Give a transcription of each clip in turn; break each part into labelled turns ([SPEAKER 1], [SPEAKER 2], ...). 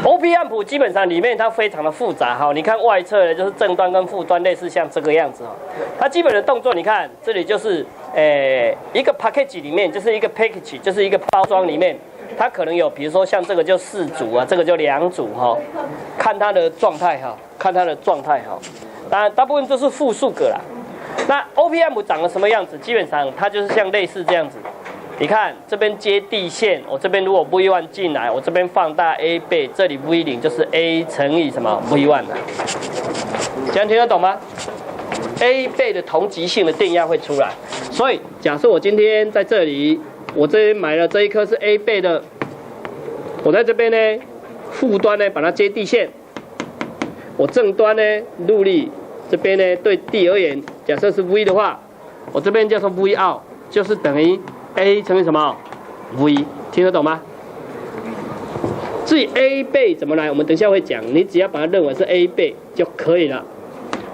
[SPEAKER 1] OP 暗谱基本上里面它非常的复杂哈，你看外侧的就是正端跟负端类似像这个样子哈，它基本的动作你看这里就是一个 package 里面就是一个 package 就是一个包装里面，它可能有比如说像这个就4组啊，这个就2组哈，看它的状态哈，看它的状态哈，当然大部分都是复数个啦。那 OP 暗谱长得什么样子？基本上它就是像类似这样子。你看这边接地线，我这边如果 V1 进来，我这边放大 A 倍，这里 V0 就是 A 乘以什么 V1 啊？这样听得懂吗 ？A 倍的同极性的电压会出来，所以假设我今天在这里，我这边买了这一颗是 A 倍的，我在这边呢，负端呢把它接地线，我正端呢入力这边呢对地而言，假设是 V 的话，我这边叫做 V out， 就是等于 A 乘以什么 V， 听得懂吗？至于 A 倍怎么来，我们等一下会讲。你只要把它认为是 A 倍就可以了。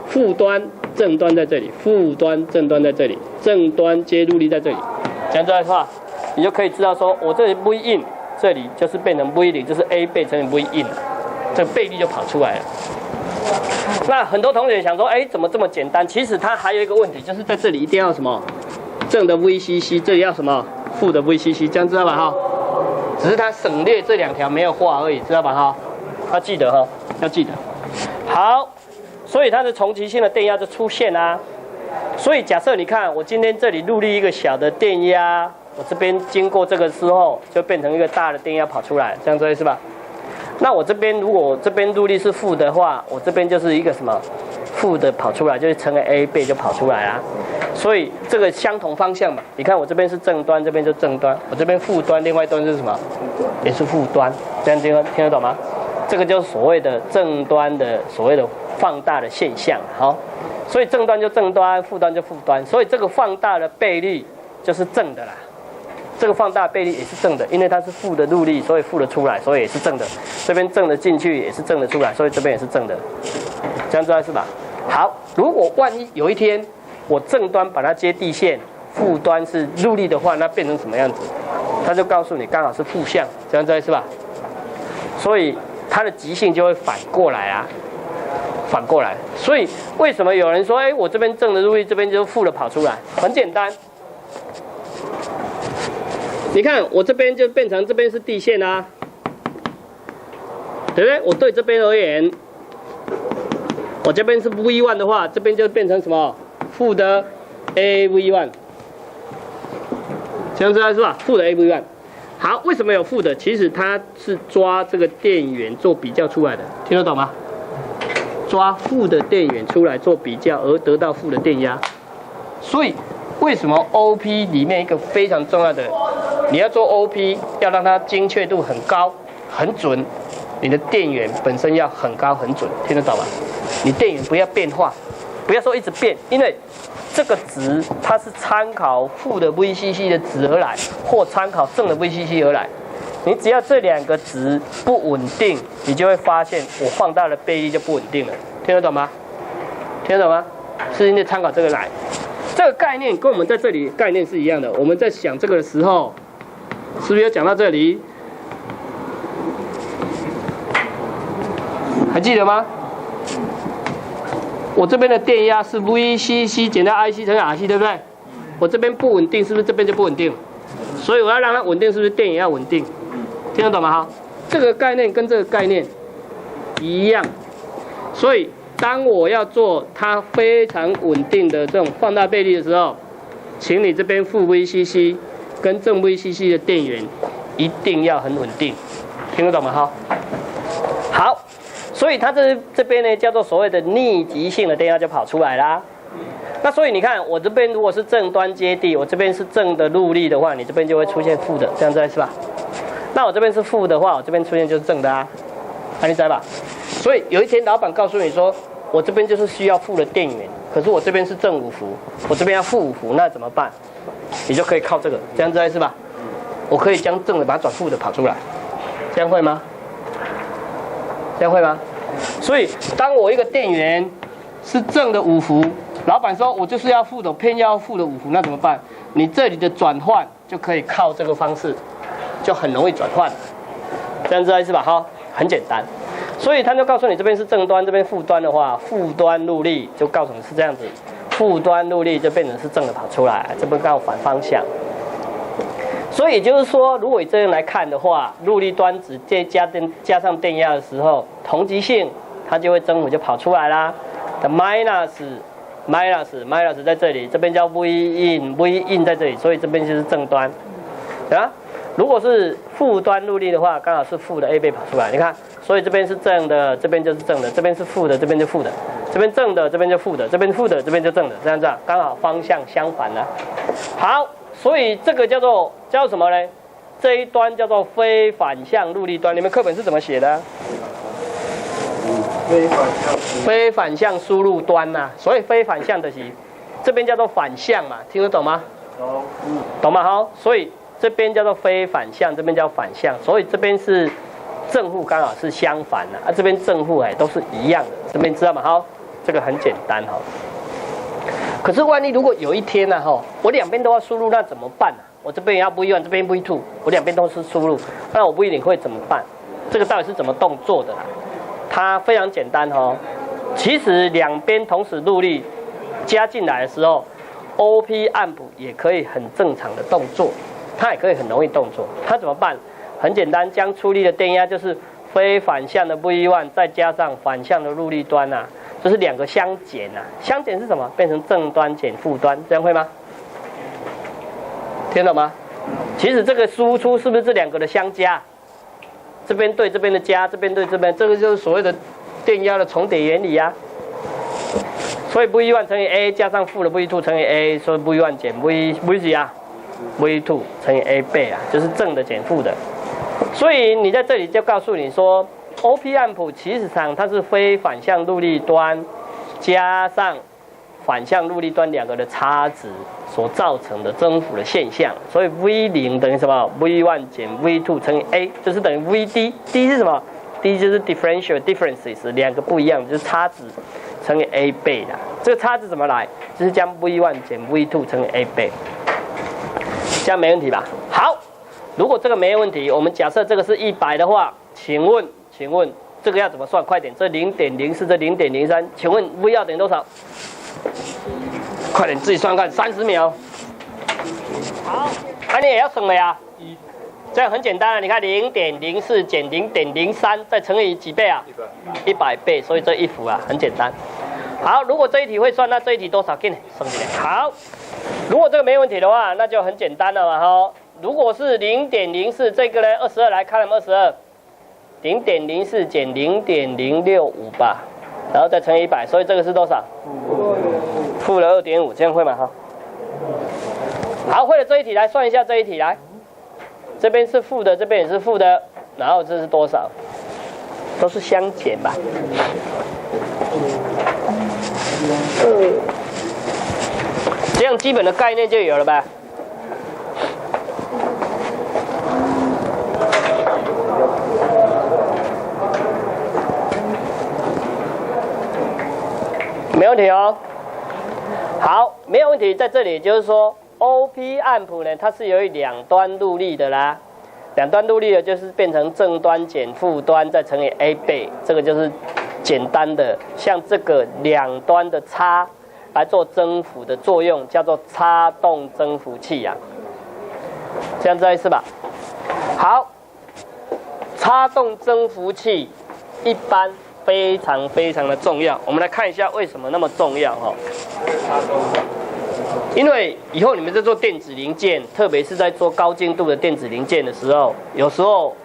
[SPEAKER 1] 负端、正端在这里，负端、正端在这里，正端接入力在这里。讲出来的话，你就可以知道说，我这里 V in， 这里就是变成 V0， 就是 A 倍乘以 V in， 这个倍率就跑出来了。那很多同学想说，怎么这么简单？其实它还有一个问题，就是在这里一定要什么？正的 VCC， 这里要什么？负的 VCC， 这样知道吧？哈，只是它省略这2条没有画而已，知道吧？哈，要记得哈，要记得。好，所以它的同极性的电压就出现啦。所以假设你看，我今天这里入力一个小的电压，我这边经过这个之后，就变成一个大的电压跑出来，这样知道是吧？那我这边如果我这边入力是负的话，我这边就是一个什么？负的跑出来，就是乘以 A 倍就跑出来啦。所以这个相同方向嘛，你看我这边是正端，这边就正端，我这边负端，另外一端是什么？也是负端，这样听得懂吗？这个就是所谓的正端的所谓的放大的现象，好，所以正端就正端，负端就负端，所以这个放大的倍率就是正的啦。这个放大倍率也是正的，因为它是负的入力，所以负的出来，所以也是正的。这边正的进去也是正的出来，所以这边也是正的，这样知道是吧？好，如果万一有一天我正端把它接地线，负端是入力的话，那变成什么样子？它就告诉你刚好是负向，这样知道是吧？所以它的极性就会反过来啊，反过来。所以为什么有人说，我这边正的入力，这边就是负的跑出来？很简单，你看我这边就变成这边是地线啊，对不对？我对这边而言。我这边是 V1 的话，这边就变成什么？负的 AV1， 这样知道是吧？负的 AV1。好，为什么有负的？其实它是抓这个电源做比较出来的，听得懂吗？抓负的电源出来做比较，而得到负的电压。所以为什么 OP 里面一个非常重要的，你要做 OP， 要让它精确度很高、很准，你的电源本身要很高很准，听得懂吗？你电源不要变化，不要说一直变，因为这个值它是参考负的 VCC 的值而来，或参考正的 VCC 而来。你只要这2个值不稳定，你就会发现我放大的倍率就不稳定了。听得懂吗？听得懂吗？是因为参考这个来。这个概念跟我们在这里概念是一样的。我们在想这个的时候，是不是有讲到这里？还记得吗？我这边的电压是 VCC 减掉 IC 乘以 RC， 对不对？我这边不稳定，是不是这边就不稳定？所以我要让它稳定，是不是电也要稳定？听得懂吗？哈，这个概念跟这个概念一样。所以当我要做它非常稳定的这种放大倍率的时候，请你这边负 VCC 跟正 VCC 的电源一定要很稳定，听得懂吗？哈，好。所以它这边呢叫做所谓的逆极性的电压就跑出来啦。那所以你看，我这边如果是正端接地，我这边是正的入力的话，你这边就会出现负的，这样子是吧？那我这边是负的话，我这边出现就是正的啊，你知道吧？所以有一天老板告诉你说，我这边就是需要负的电源，可是我这边是正5伏，我这边要负5伏，那怎么办？你就可以靠这个，这样子是吧？我可以将正的把它转负的跑出来，这样会吗？这样会吗？所以当我一个电源是正的5伏，老板说我就是要负的，偏要负的5伏，那怎么办？你这里的转换就可以靠这个方式，就很容易转换。这样知道意思吧？哈，很简单。所以他就告诉你这边是正端，这边负端的话，负端入力就告诉你是这样子，负端入力就变成是正的跑出来，这边刚好反方向。所以也就是说，如果以这样来看的话，入力端子加上电压的时候，同极性它就会增幅就跑出来啦。的 minus 在这里，这边叫 V in 在这里，所以这边就是正端啊。如果是负端入力的话，刚好是负的 A 倍跑出来，你看，所以这边是正的，这边就是正的，这边是负的，这边就负的，这边正的，这边就负的，这边负的，这边就正的，这样子啊，刚好方向相反了。好，所以这个叫什么呢？这一端叫做非反向入力端，你们课本是怎么写的啊？非反向输入端呐、所以非反向的是这边叫做反向嘛，听得懂吗？懂吗？好，所以这边叫做非反向，这边叫反向，所以这边是正负刚好是相反的啊，这边正负都是一样的，这边知道吗？好，这个很简单哈。可是万一如果有一天呢我两边都要输入，那怎么办呢？我这边要 V1， 这边 V2， 我两边都是输入，那我不一定会怎么办？这个到底是怎么动作的啦？它非常简单其实两边同时入力加进来的时候 ，OP 暗谱也可以很正常的动作，它也可以很容易动作。它怎么办？很简单，将出力的电压就是非反向的 V1 再加上反向的入力端啊，就是两个相减啊。相减是什么？变成正端减负端，这样会吗？听懂吗？其实这个输出是不是这两个的相加？这边对这边的加，这边对这边，这个就是所谓的电压的重叠原理啊。所以 V1 乘以 A 加上负的 V2 乘以 A， 所以 V1 减 V 几啊 ？V2 乘以 A 倍啊，就是正的减负的。所以你在这里就告诉你说 ，OP 暗谱其实上它是非反向入力端加上反向入力端两个的差值所造成的增幅的现象，所以 V0 等于什么 ？V1 减 V2 乘以 A， 就是等于 VD。D 是什么 ？D 就是 differential differences， 两个不一样，就是差值乘以 A 倍的。这个差值怎么来？就是将 V1 减 V2 乘以 A 倍，这样没问题吧？好，如果这个没问题，我们假设这个是100的话，请问这个要怎么算？快点，这 0.04， 这 0.03， 请问 V 要等于多少？快点自己算看，30秒。好，你也要省了呀。这样很简单啊，你看0.04减0.03，再乘以几倍啊？100倍，所以这一幅啊很简单。好，如果这一题会算，那这一题多少？给你省起来。好，如果这个没问题的话，那就很简单了嘛如果是0.04，这个呢22来看了吗？22，0.04减0.065吧，然后再乘以100，所以这个是多少？负了2.5，这样会吗？好，会了这一题来算一下这一题来，这边是负的，这边也是负的，然后这是多少？都是相减吧。这样基本的概念就有了吧？没问题哦。好，没有问题。在这里就是说 ，OP 暗谱呢，它是由于两端入力的啦。两端入力的就是变成正端减负端再乘以 A 倍，这个就是简单的，像这个两端的差来做增幅的作用，叫做差动增幅器呀。这样知道意思吧？好，差动增幅器一般非常非常的重要。我们来看一下为什么那么重要因为以后你们在做电子零件，特别是在做高精度的电子零件的时候，有时候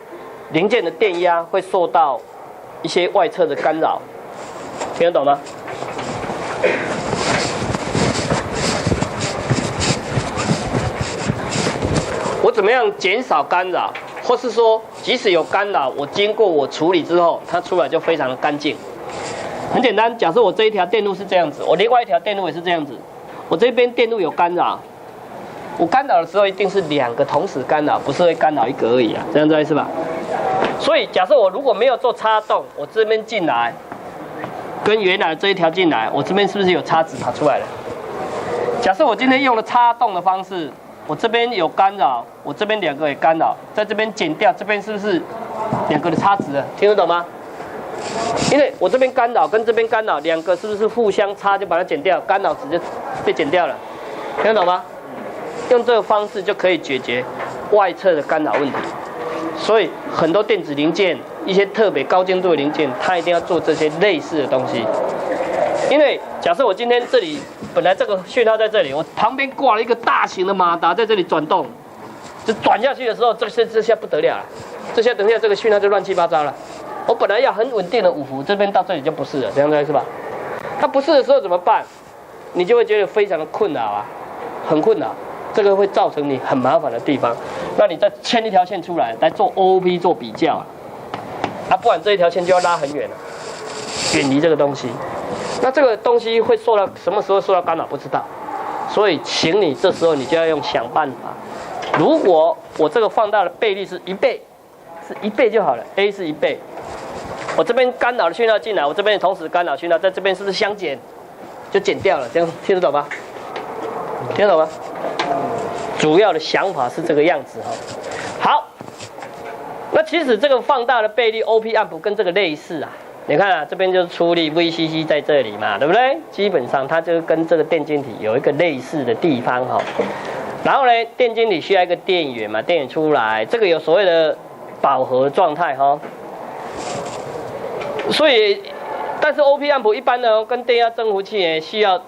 [SPEAKER 1] 零件的电压会受到一些外侧的干扰，听得懂吗？我怎么样减少干扰，或是说即使有干扰，我经过我处理之后，它出来就非常的干净。很简单，假设我这一条电路是这样子，我另外一条电路也是这样子。我这边电路有干扰，我干扰的时候一定是两个同时干扰，不是会干扰一个而已啊，这样知道意思吧？所以假设我如果没有做插动，我这边进来，跟原来的这一条进来，我这边是不是有差值跑出来了？假设我今天用了插动的方式，我这边有干扰，我这边两个也干扰，在这边减掉，这边是不是两个的差值了，听得懂吗？因为我这边干扰跟这边干扰，两个是不是互相差就把它剪掉，干扰值就被剪掉了，听得懂吗？用这个方式就可以解决外侧的干扰问题。所以很多电子零件，一些特别高精度的零件，它一定要做这些类似的东西。因为假设我今天这里本来这个讯号在这里，我旁边挂了一个大型的马达在这里转动，就转下去的时候，这下不得了了，这下等一下这个讯号就乱七八糟了。我本来要很稳定的5伏，这边到这里就不是了，这样子是吧？它不是的时候怎么办？你就会觉得非常的困扰啊，很困扰。这个会造成你很麻烦的地方，那你再牵一条线出来做 OOP 做比较啊，不然这一条线就要拉很远了，远离这个东西。那这个东西会受到什么时候受到干扰不知道，所以请你这时候你就要用想办法。如果我这个放大的倍率是1倍，是1倍就好了 ，A 是1倍，我这边干扰的讯号进来，我这边同时干扰讯号在这边是不是相减，就减掉了，这样听得懂吗？听得懂吗？主要的想法是这个样子哈。好，那其实这个放大的倍率 OP amp 跟这个类似啊。你看啊，这边就是出力 VCC 在这里嘛，对不对？基本上它就跟这个电晶体有一个类似的地方哈。然后呢，电晶体需要一个电源嘛，电源出来，这个有所谓的饱和状态哈。所以，但是 OP amp 一般呢，跟电压正负器呢需要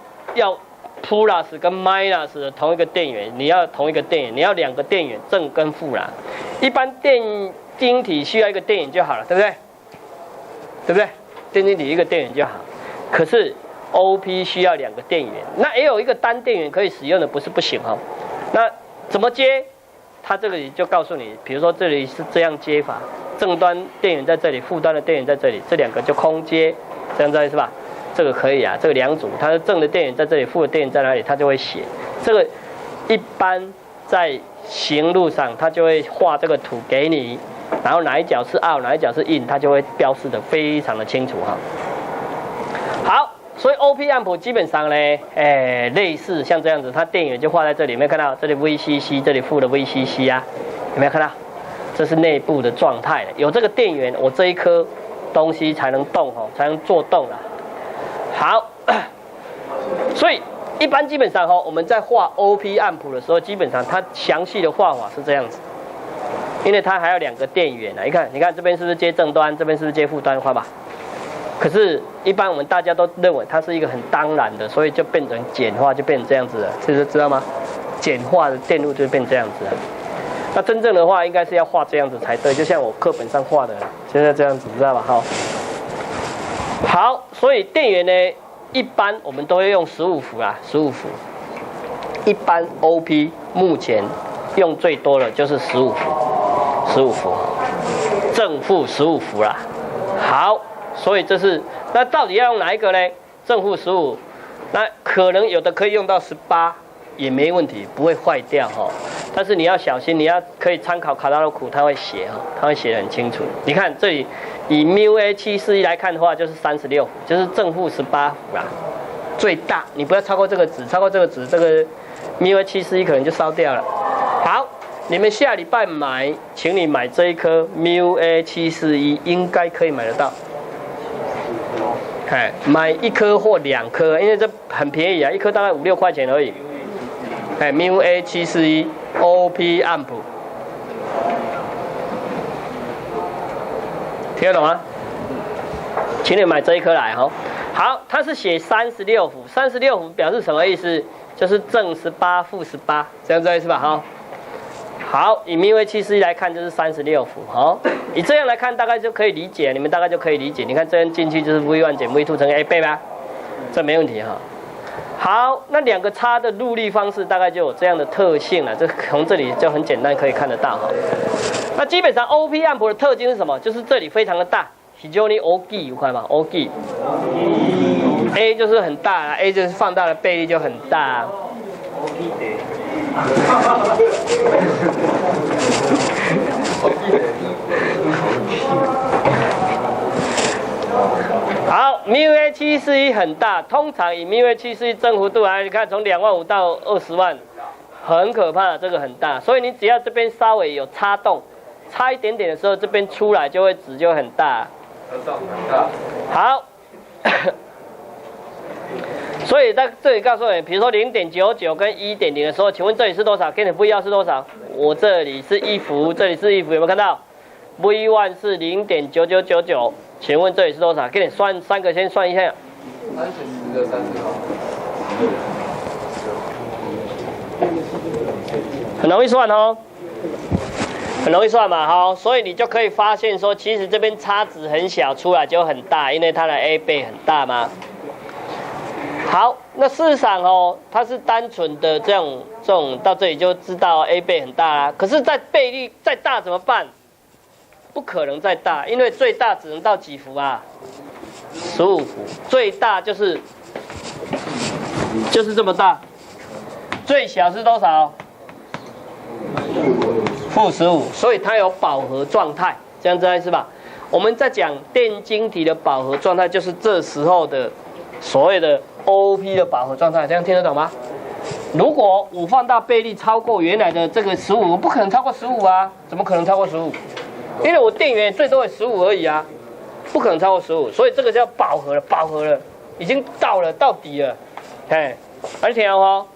[SPEAKER 1] Plus 跟 Minus 的同一个电源，你要同一个电源，你要2个电源，正跟负啦。一般电晶体需要一个电源就好了，对不对？对不对？电晶体一个电源就好。可是 OP 需要2个电源，那也有一个单电源可以使用的，不是不行哈。那怎么接？它这里就告诉你，比如说这里是这样接法，正端电源在这里，负端的电源在这里，这2个就空接，这样子是吧？这个可以啊，这个2组，它的正的电源在这里，负的电源在哪里，它就会写。这个一般在行路上，它就会画这个图给你，然后哪一角是 out， 哪一角是 in， 它就会标示的非常的清楚哈。好，所以 OP amp 基本上呢，类似像这样子，它电源就画在这里，有没有看到？这里 VCC， 这里负的 VCC 啊，有没有看到？这是内部的状态，有这个电源，我这一颗东西才能动哈，才能做动啊。好，所以一般基本上我们在画 OP amp 的时候，基本上它详细的画法是这样子，因为它还有2个电源啊。你看这边是不是接正端，这边是不是接负端，画吧？可是，一般我们大家都认为它是一个很当然的，所以就变成简化，就变成这样子了，知道吗？简化的电路就变这样子了。那真正的话，应该是要画这样子才对，就像我课本上画的，现在这样子，知道吧？好，所以电源呢，一般我们都会用15伏啦，15伏。一般 OP 目前用最多的就是15伏，15伏，正负15伏啦。好，所以这是那到底要用哪一个呢？正负15，那可能有的可以用到18，也没问题，不会坏掉哈。但是你要小心，你要可以参考卡塔罗库，它会写哈，它会写得很清楚。你看这里。以 μA741来看的话，就是36伏，就是正负18伏啦，最大。你不要超过这个值，超过这个值，这个 μA741可能就烧掉了。好，你们下礼拜买，请你买这一颗 μA741，应该可以买得到。买1颗或2颗，因为这很便宜啊，1颗大概5、6块钱而已。μA741 OP amp。听得懂吗？请你买这一颗来哈。好，它是写36伏，36伏表示什么意思？就是正18，负18，这样子意思吧？哈。好，以μA741来看就是36伏，好，以这样来看大概就可以理解，你们大概就可以理解。你看这样进去就是 V1 减 V2 乘以 A 倍吧，这没问题哈。好，那2个差的入力方式大概就有这样的特性了，这从这里就很简单可以看得到哈。那基本上 OP amp 的特征是什么？就是这里非常的大，非常的大きい，有看吗？大きい ，A 就是很大啦 ，A 就是放大的倍率就很大。好，μA741很大，通常以μA741正幅度来，你看从2万5到20万，很可怕，这个很大。所以你只要这边稍微有插动，差一点点的时候，这边出来就会值就会很大。好，所以在这里告诉你，比如说0.99跟1.0的时候，请问这里是多少？跟你不一样是多少？我这里是1伏，这里是1伏，有没有看到 ？V1 是0.9999，请问这里是多少？给你算3个，先算一下。30的30号。很容易算哦，很容易算嘛，好，所以你就可以发现说，其实这边差值很小，出来就很大，因为它的 A 倍很大嘛。好，那事实上哦，它是单纯的这种到这里就知道 A 倍很大啦。可是，在倍率再大怎么办？不可能再大，因为最大只能到几伏啊？15伏，最大就是这么大，最小是多少？负15，所以它有饱和状态，这样知道是吧？我们在讲电晶体的饱和状态，就是这时候的所谓的 OP 的饱和状态，这样听得懂吗？如果我放大倍率超过原来的这个15，我不可能超过15啊，怎么可能超过15？因为我电源最多也15而已啊，不可能超过15，所以这个叫饱和了，饱和了，已经到底了，嘿，而且哦。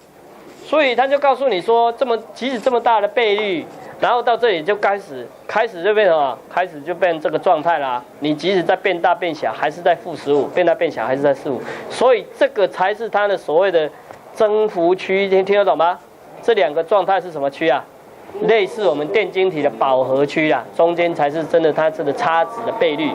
[SPEAKER 1] 所以他就告诉你说，即使这么大的倍率，然后到这里就开始就变什么？开始就变这个状态啦。你即使在变大变小，还是在负15；变大变小，还是在15。所以这个才是它的所谓的增幅区，听得懂吗？这两个状态是什么区啊？类似我们电晶体的饱和区啦，中间才是真的它这个差值的倍率。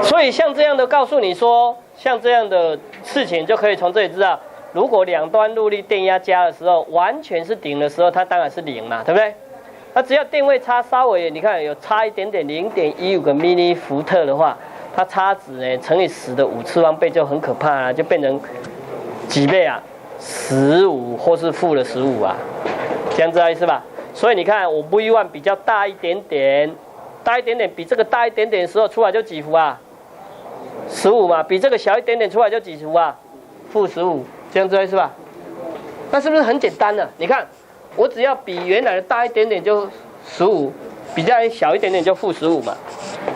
[SPEAKER 1] 所以像这样的告诉你说，像这样的事情就可以从这里知道，如果两端入力电压加的时候完全是0的时候，它当然是0嘛，对不对？那只要电位差稍微你看有差一点点0.15个 mini 伏特的话，它差值呢乘以10的5次方倍就很可怕了，就变成几倍啊？15或是负的15啊，这样知道意思吧？所以你看我 V1 比较大一点点，比这个大一点点的时候出来就几伏啊？15嘛，比这个小一点点出来就几伏啊？负15，这样知道意思吧？那是不是很简单了？你看，我只要比原来的大一点点就15，比较小一点点就负15嘛。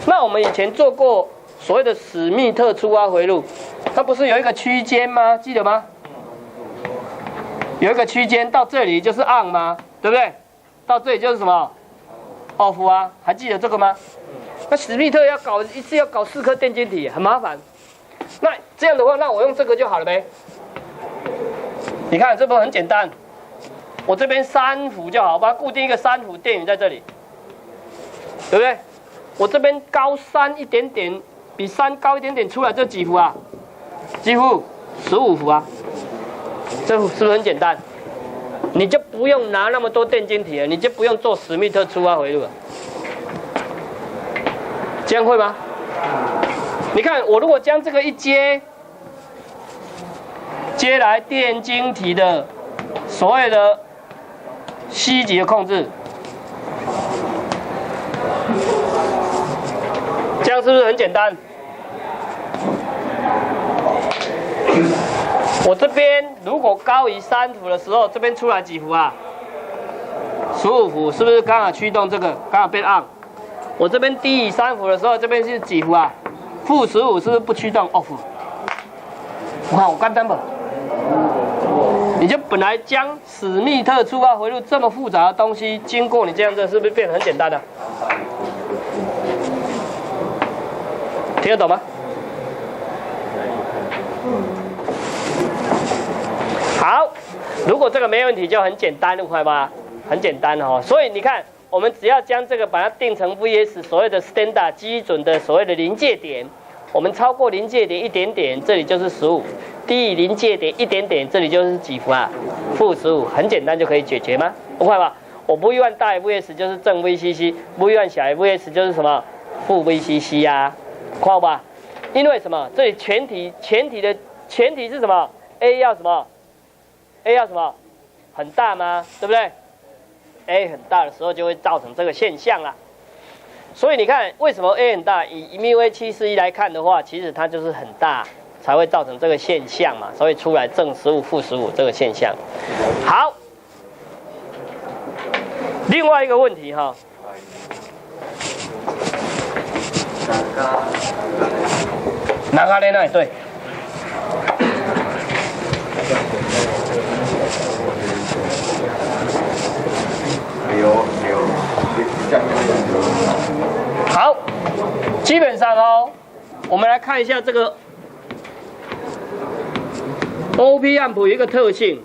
[SPEAKER 1] 那我们以前做过所谓的史密特粗挖回路，它不是有一个区间吗？记得吗？有一个区间到这里就是 on 吗？对不对？到这里就是什么 off 啊？还记得这个吗？那史密特一次要搞4颗电晶体，很麻烦。那这样的话，那我用这个就好了呗。你看，这不很简单？我这边3伏就好，把它固定一个3伏电源在这里，对不对？我这边高3一点点，比3高一点点出来，这几伏啊？几伏？15伏啊。这是不是很简单？你就不用拿那么多电晶体了，你就不用做史密特粗挖回路了。这样会吗？你看，我如果将这个一接来电晶体的所谓的C级的控制，这样是不是很简单？我这边如果高于3伏的时候，这边出来几伏啊？15伏，是不是刚好驱动这个，刚好变 on？我这边低于3伏的时候，这边是几伏啊？负15，是不是不驱动 off？ 我看我关灯吧。你就本来将史密特粗挖回路这么复杂的东西，经过你这样子，是不是变得很简单了？听得懂吗？好，如果这个没问题，就很简单，明白吧？很简单哦。所以你看，我们只要将这个把它定成 VS 所谓的 standard 基准的所谓的临界点，我们超过临界点一点点，这里就是15；低于临界点一点点，这里就是几伏啊？负15，很简单就可以解决吗？不快吧？我 V1 大于 VS 就是正 VCC，V1 小于 VS 就是什么？负 VCC 啊，快吧？因为什么？这里前提是什么 ？A 要什么 ？A 要什么？很大吗？对不对 ？A 很大的时候就会造成这个现象啦。所以你看，为什么 A 很大？以 μA741来看的话，其实它就是很大，才会造成这个现象嘛。所以出来正15、负15这个现象。好，另外一个问题哈，哪个嘞？那对。好，基本上哦，我们来看一下这个 OP amp 有一个特性，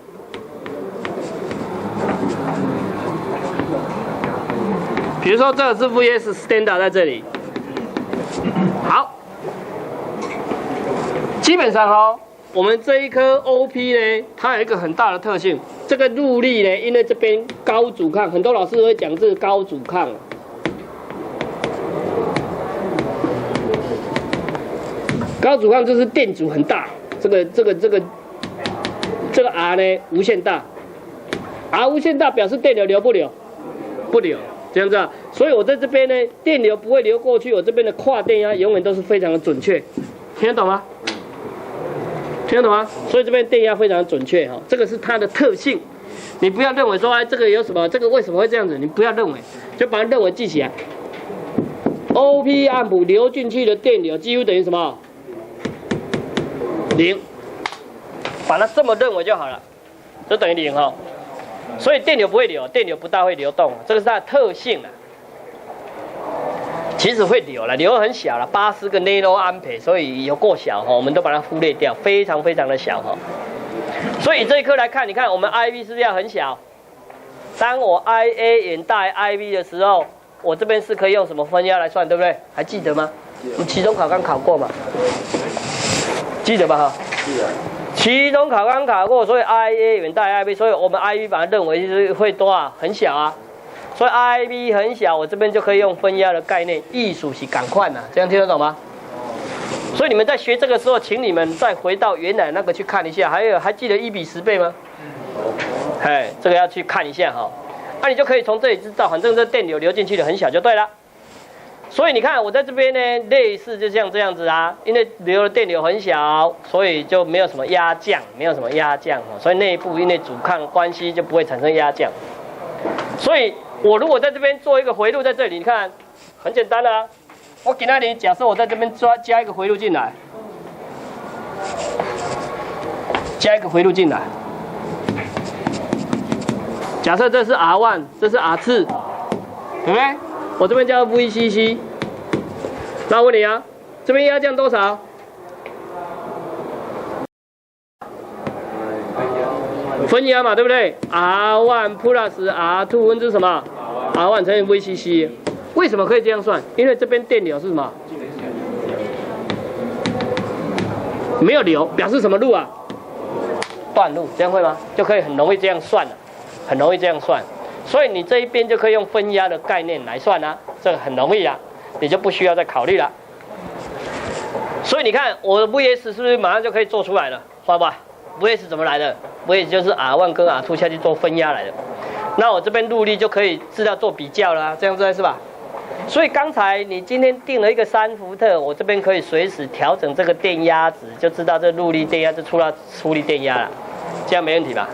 [SPEAKER 1] 比如说这个是 VS standard 在这里。好，基本上哦，我们这一颗 OP 呢，它有一个很大的特性。这个入力呢，因为这边高阻抗，很多老师会讲这个高阻抗。高阻抗就是电阻很大，这个 R 呢无限大 ，R 无限大表示电流流不流？不流，这样子啊。所以我在这边呢，电流不会流过去，我这边的跨电压永远都是非常的准确，听得懂吗？听得懂吗？所以这边电压非常准确哈，这个是它的特性。你不要认为说，哎，这个有什么？这个为什么会这样子？你不要认为，就把它认为记起来。OP amp 流进去的电流几乎等于什么？0，把它这么认为就好了，就等于0哈。所以电流不会流，电流不大会流动，这个是它的特性啊。其实会流了，流很小了，80个 nano ampere， 所以有够小哈，我们都把它忽略掉，非常非常的小哈。所以这一颗来看，你看我们 IV 是不是要很小？当我 IA 远大于 IV 的时候，我这边是可以用什么分压来算，对不对？还记得吗？我们期中考刚考过嘛？记得吧哈？记得。期中考刚考过，所以 IA 远大于 IV， 所以我们 IV 把它认为是会多啊，很小啊。所以 IV 很小，我这边就可以用分压的概念，艺术是赶快呐，这样听得懂吗？所以你们在学这个时候，请你们再回到原来那个去看一下，还记得1比10倍吗？哎，这个要去看一下哈。那你就可以从这里知道，反正这电流流进去的很小就对了。所以你看我在这边呢，类似就像这样子啊，因为流的电流很小，所以就没有什么压降，所以内部因为阻抗关系就不会产生压降。所以我如果在这边做一个回路在这里，你看很简单啊。我给那里假设我在这边加一个回路进来，假设这是 R1， 这是 R2， 对不对？我这边叫 VCC。那我问你啊，这边压降多少？分压嘛，对不对 ？R1 plus R2 分之什么 ？R1 乘以 VCC。为什么可以这样算？因为这边电流是什么？没有流，表示什么路啊？断路，这样会吗？就可以很容易这样算了，很容易这样算。所以你这一边就可以用分压的概念来算啊，这个很容易啊，你就不需要再考虑了。所以你看我的 VS 是不是马上就可以做出来了？好吧 ？VS 怎么来的 ？VS 就是 R1 跟 R2 下去做分压来的。那我这边入力就可以知道做比较了啊，这样子是吧？所以刚才你今天定了一个3伏特，我这边可以随时调整这个电压值，就知道这入力电压就出力电压了，这样没问题吧？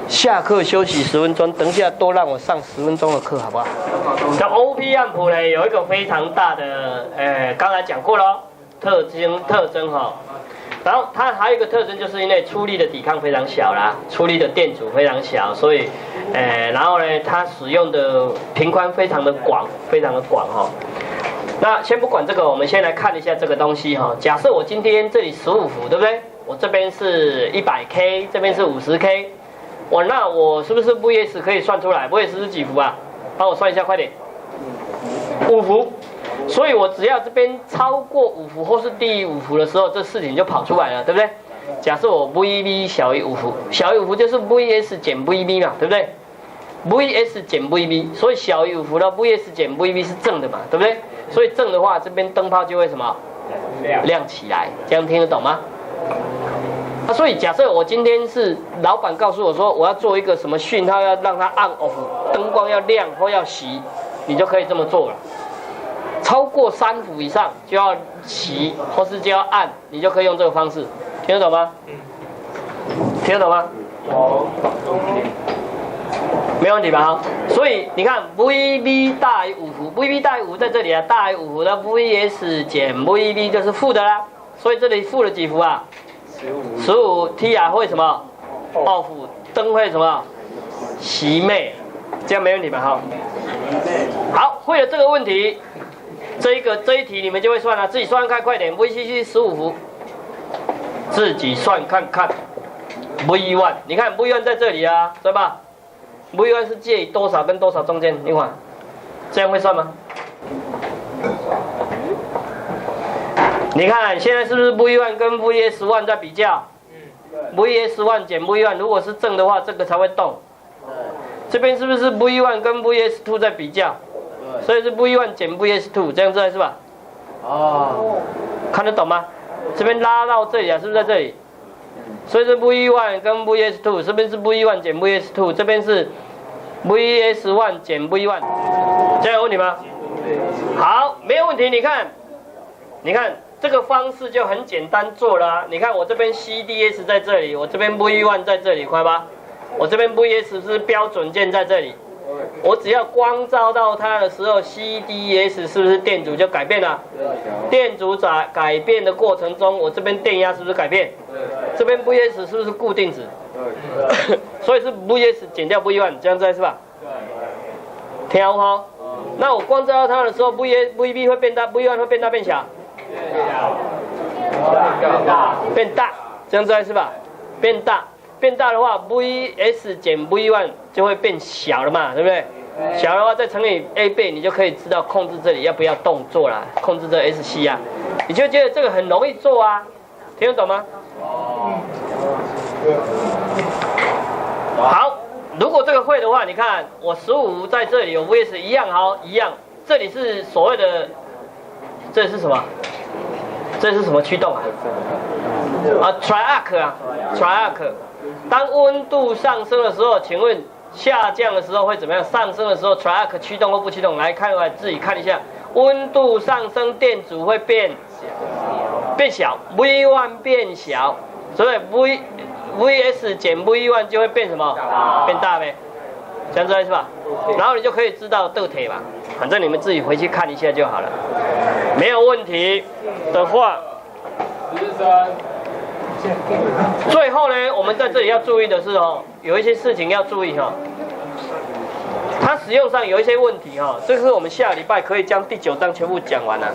[SPEAKER 1] 下课休息10分钟，等一下多让我上10分钟的课，好不好？那 OP amp 呢有一个非常大的，刚才讲过了，特征哈。然后它还有一个特征，就是因为出力的抵抗非常小啦，出力的电阻非常小，所以，然后呢，它使用的频宽非常的广哈。那先不管这个，我们先来看一下这个东西哈。假设我今天这里15伏，对不对？我这边是100K， 这边是50K， 那我是不是 VS 可以算出来 ？VS 是几伏啊？帮我算一下，快点。5伏。所以我只要这边超过5伏或是低于5伏的时候，这事情就跑出来了，对不对？假设我 VV 小于5伏，小于5伏就是 VS 减 VB 嘛，对不对 ？VS 减 VB， 所以小于5伏的 VS 减 VB 是正的嘛，对不对？所以正的话，这边灯泡就会什么亮起来，这样听得懂吗？所以假设我今天是老板告诉我说我要做一个什么讯号，要让它 on off， 灯光要亮或要熄，你就可以这么做了。超过3伏以上就要熄或是就要按，你就可以用这个方式，听得懂吗？听得懂吗？没问题吧？好，所以你看 VB 大于5伏 ，VB 大于5在这里啊，大于5伏的 VS 减 VB 就是负的啦，所以这里负了几伏啊？15 T 啊会什么？2伏，灯会什么？熄灭，这样没问题吧？好，好，会了这个问题，这一题你们就会算了，自己算看快点 ，VCC 15伏，自己算看看 V1， 你看 V1 在这里啊，对吧？V1 是介于多少跟多少中间？你看，这样会算吗？你看现在是不是 V1 跟 VS1 在比较？VS1 减 V1， 如果是正的话，这个才会动。这边是不是 V1 跟 VS2 在比较？所以是 V1 减 VS2， 这样子是吧？哦，看得懂吗？这边拉到这里啊，是不是在这里？所以是 V1 跟 VS2， 这边是 V1 减 VS2， 这边是 VS1 减 V1， 这样有问题吗？好，没有问题。你看这个方式就很简单做了啊。你看我这边 CDS 在这里，我这边 V1 在这里，快吧？我这边 VS 是标准键在这里，我只要光照到它的时候 ，CDS 是不是电阻就改变了？电阻在改变的过程中，我这边电压是不是改变？这边 VS 是不是固定值？所以是 VS 减掉 V1， 这样子是吧？听好哈。那我光照到它的时候 ，VB 会变大 ，V1 会变大变小？变大，这样子是吧？变大。变大的话 ，VS 减 V1 就会变小了嘛，对不对？小的话再乘以 A 倍，你就可以知道控制这里要不要动作啦，控制这 SC 啊，你就觉得这个很容易做啊，听得懂吗？好，如果这个会的话，你看我15在这里有 VS 一样好一样，这里是所谓的，这是什么？这是什么驱动啊？Triarc 啊 ，Triarc。当温度上升的时候，请问下降的时候会怎么样？上升的时候 ，Triarc 驱动或不驱动？来看，自己看一下，温度上升，电阻会变小 ，V1 变小，所以 VS 减 V1 就会变什么？变大呗，这样子是吧？然后你就可以知道倒铁嘛，反正你们自己回去看一下就好了。没有问题的话。最后呢，我们在这里要注意的是有一些事情要注意它使用上有一些问题这个是我们下礼拜可以将第9章全部讲完了。